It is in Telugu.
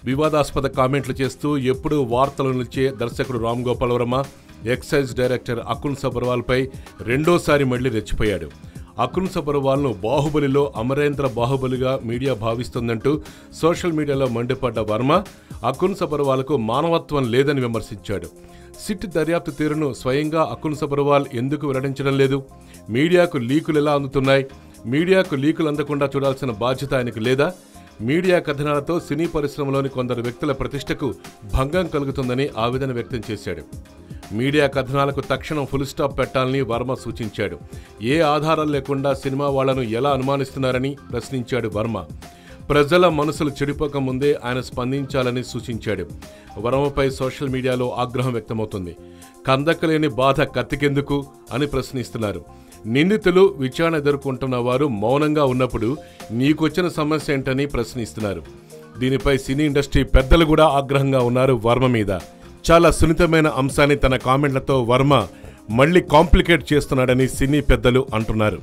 వివాదాస్పద కామెంట్లు చేస్తూ ఎప్పుడూ వార్తలు నిలిచే దర్శకుడు రామ్ గోపాల్ వర్మ ఎక్సైజ్ డైరెక్టర్ అకున్ సబర్వాల్పై రెండోసారి మళ్లీ రెచ్చిపోయాడు. అకున్ సబర్వాల్ను బాహుబలిలో అమరేంద్ర బాహుబలిగా మీడియా భావిస్తుందంటూ సోషల్ మీడియాలో మండిపడ్డ వర్మ అకున్ సబర్వాల్కు మానవత్వం లేదని విమర్శించాడు. సిట్ దర్యాప్తు తీరును స్వయంగా అకున్ సబర్వాల్ ఎందుకు వెల్లడించడం లేదు? మీడియాకు లీకులు ఎలా అందుతున్నాయి? మీడియాకు లీకులు అందకుండా చూడాల్సిన బాధ్యత ఆయనకు లేదా? మీడియా కథనాలతో సినీ పరిశ్రమలోని కొందరు వ్యక్తుల ప్రతిష్టకు భంగం కలుగుతుందని ఆవేదన వ్యక్తం చేశాడు. మీడియా కథనాలకు తక్షణం ఫుల్ స్టాప్ పెట్టాలని వర్మ సూచించాడు. ఏ ఆధారాలు లేకుండా సినిమా వాళ్లను ఎలా అనుమానిస్తున్నారని ప్రశ్నించాడు వర్మ. ప్రజల మనసులు చెడిపోక ముందే ఆయన స్పందించాలని సూచించాడు. వర్మపై సోషల్ మీడియాలో ఆగ్రహం వ్యక్తమవుతుంది. కందకలేని బాధ కత్తికెందుకు అని ప్రశ్నిస్తున్నారు. నిందితులు విచారణ ఎదుర్కొంటున్న వారు మౌనంగా ఉన్నప్పుడు నీకొచ్చిన సమస్య ఏంటని ప్రశ్నిస్తున్నారు. దీనిపై సినీ ఇండస్ట్రీ పెద్దలు కూడా ఆగ్రహంగా ఉన్నారు వర్మ మీద. చాలా సున్నితమైన అంశాన్ని తన కామెంట్లతో వర్మ మళ్లీ కాంప్లికేట్ చేస్తున్నాడని సినీ పెద్దలు అంటున్నారు.